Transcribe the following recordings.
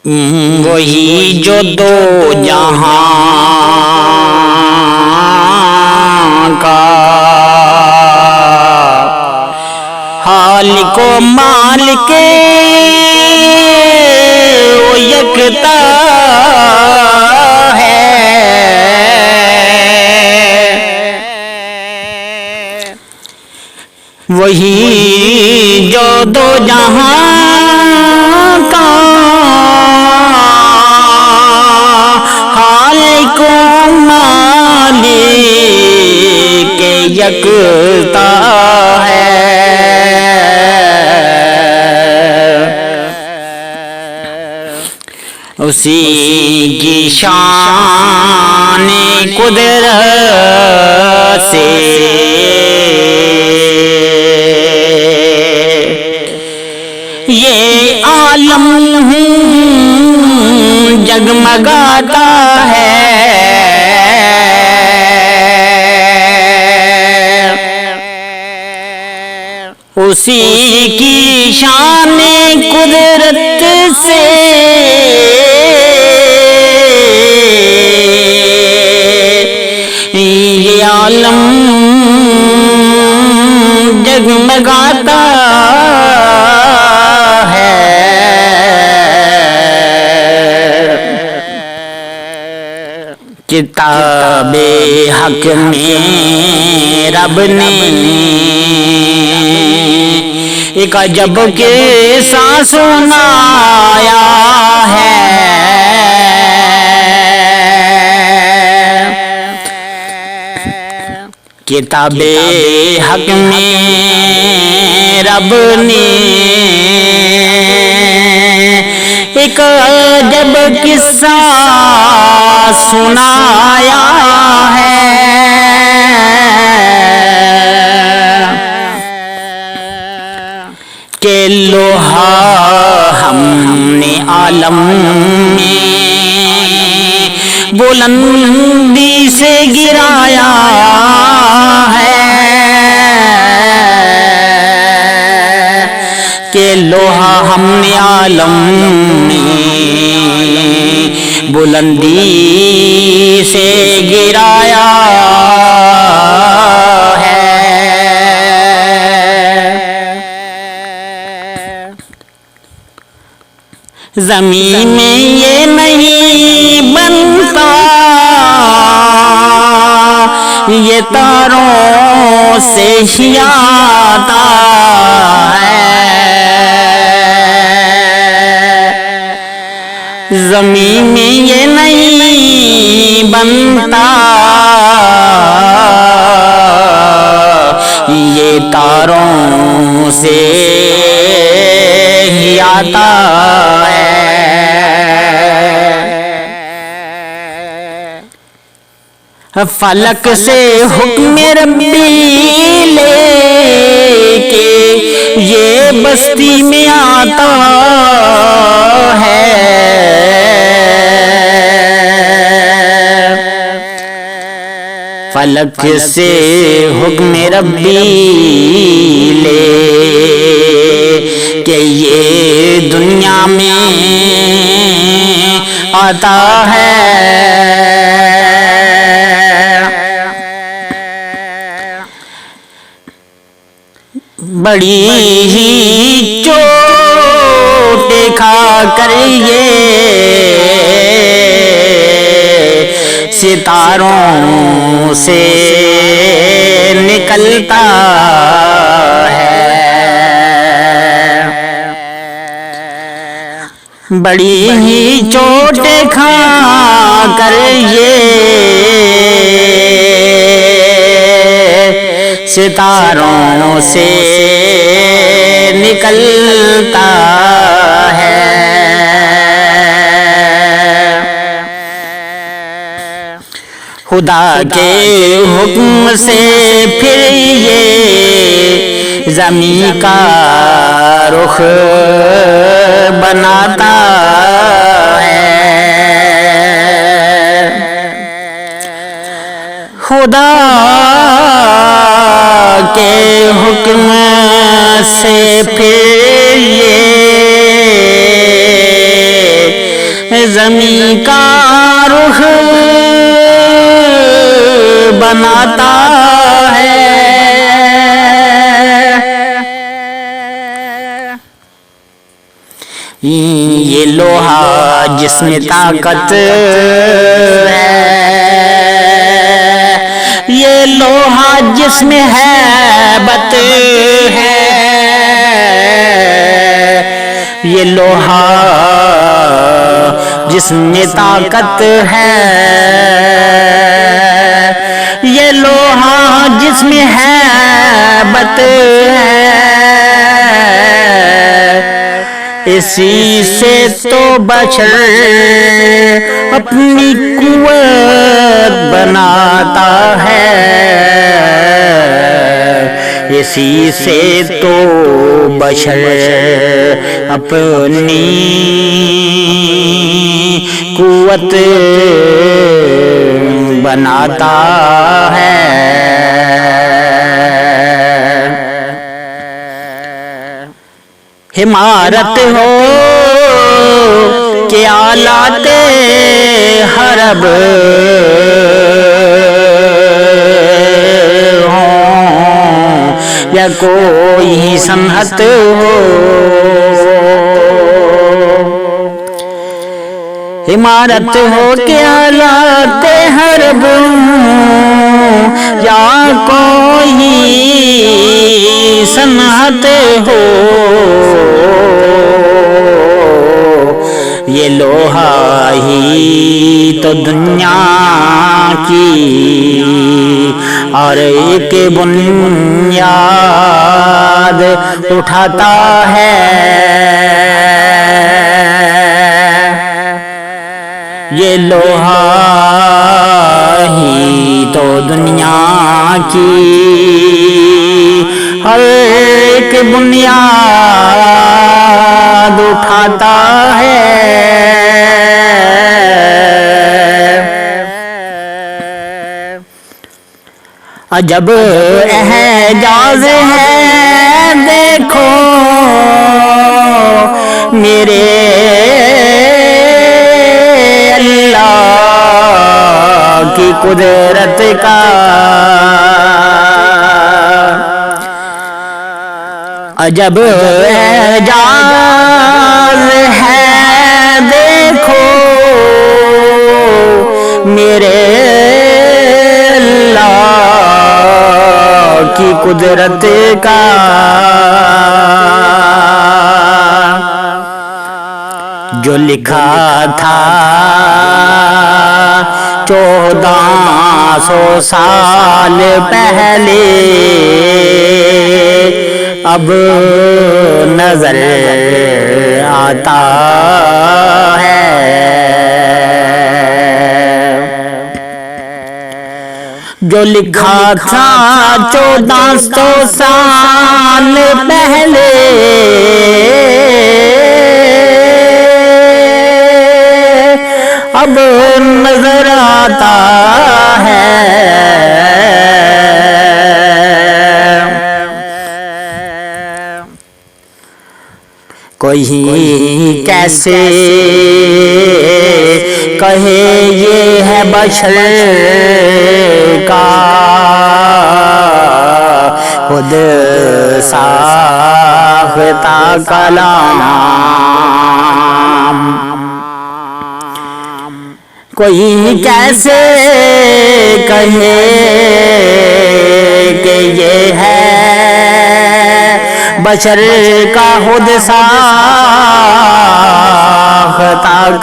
وہی جو دو جہاں کا خالق و مالک وہ یکتا ہے، وہی جو دو جہاں کا خالق و مالک یکتا ہے۔ اسی کی شان قدرت سے یہ عالم جگمگاتا ہے، اسی کی شان قدرت سے یہ عالم جگمگاتا ہے۔ کتاب حق میں رب نے ایک عجب قصہ سنایا ہے، کتاب حق میں رب نے ایک عجب قصہ سنایا ہے، کہ لوہا ہم نے عالم میں بلندی سے گرایا ہے، کہ لوہا ہم نے عالم میں بلندی سے گرایا ہے۔ زمین میں یہ نہیں بنتا، یہ تاروں سے ہی آتا ہے، زمین میں یہ نہیں بنتا، یہ تاروں سے ہی آتا ہے۔ فلک سے حکم ربی لے کے یہ بستی میں آتا ہے، فلک سے حکم ربی لے کہ یہ دنیا میں آتا ہے۔ بڑی ہی چوٹیں کھا کر یہ ستاروں سے نکلتا ہے، بڑی ہی چوٹیں کھا کر یہ ستاروں سے نکلتا ہے۔ خدا کے حکم سے پھر یہ زمین کا رخ بناتا ہے، خدا کے حکم سے پھر یہ زمین کا رخ بناتا ہے، یہ لوہا جس میں طاقت ہے، یہ لوہا جس میں ہیبت ہے، یہ لوہا جس میں طاقت ہے، یہ لوہا جس میں ہیبت ہے، اسی سے تو بشر اپنی قوت بناتا ہے، اسی سے تو بشر اپنی قوت بناتا ہے۔ عمارت ہو کہ آلات حرب ہوں یا کوئی صنعت ہو، عمارت ہو کہ آلات حرب یا کوئی صنعت ہو، یہ لوہا ہی تو دنیا کی اور ایک بنیاد اٹھاتا ہے، یہ لوہا ہی تو دنیا کی ہر ایک بنیاد اٹھاتا ہے۔ عجب اعجاز ہے دیکھو میرے اللہ کی قدرت کا، عجب اعجاز ہے دیکھو میرے اللہ کی قدرت کا، جو لکھا تھا 1400 سال پہلے اب نظر آتا ہے، جو لکھا تھا 1400 سال پہلے اب نظر آتا ہے، کوئی کیسے کہے یہ ہے بشر کا خود ساختہ کلام، کوئی کیسے کہے کہ یہ ہے بشر کا خود ساختہ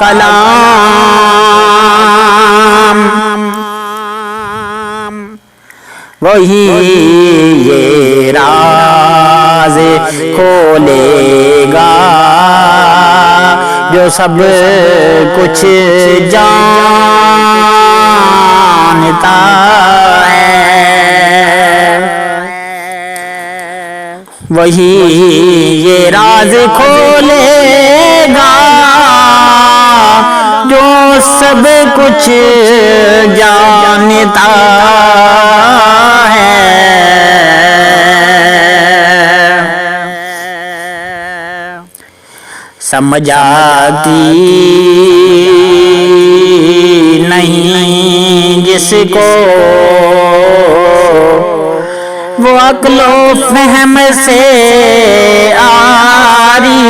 کلام، وہی یہ راز کھولے گا جو سب کچھ جانتا ہے، وہی یہ راز کھولے گا جو سب کچھ جانتا ہے۔ سمجھ آتی جس کو وہ عقل و فہم سے آری،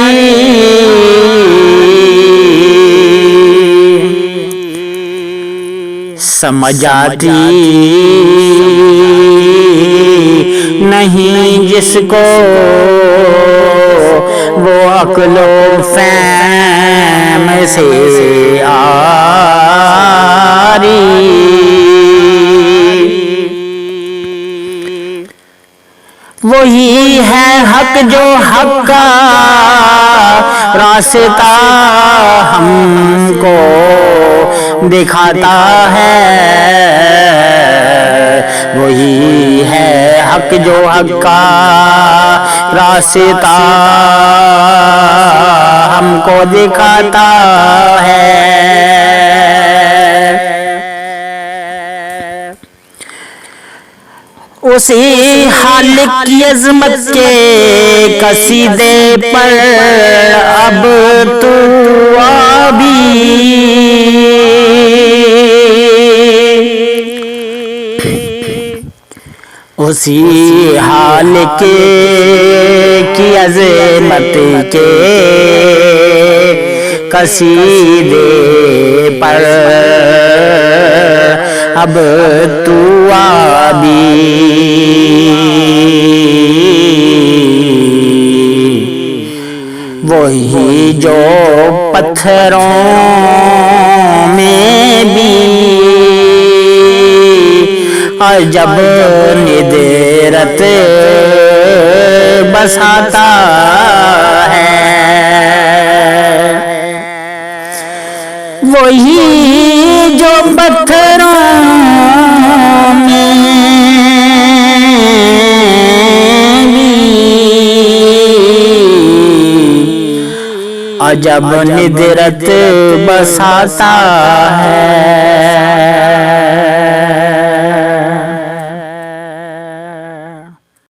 سمجھ آتی نہیں جس کو وہ عقل و فہم سے آری، وہی ہے حق جو حق کا راستہ ہم کو دکھاتا ہے، وہی ہے حق جو حق کا راستہ ہم کو دکھاتا ہے۔ اسی خالق کی عظمت کے قصیدے پر اب تو آبی، اسی خالق کی عظمت کے قصیدے پر اب تو آبی، وہی جو پتھروں میں بھی عجب ندرت بساتا ہے، وہی جو پتھروں میں عجب ندرت بساتا ہے۔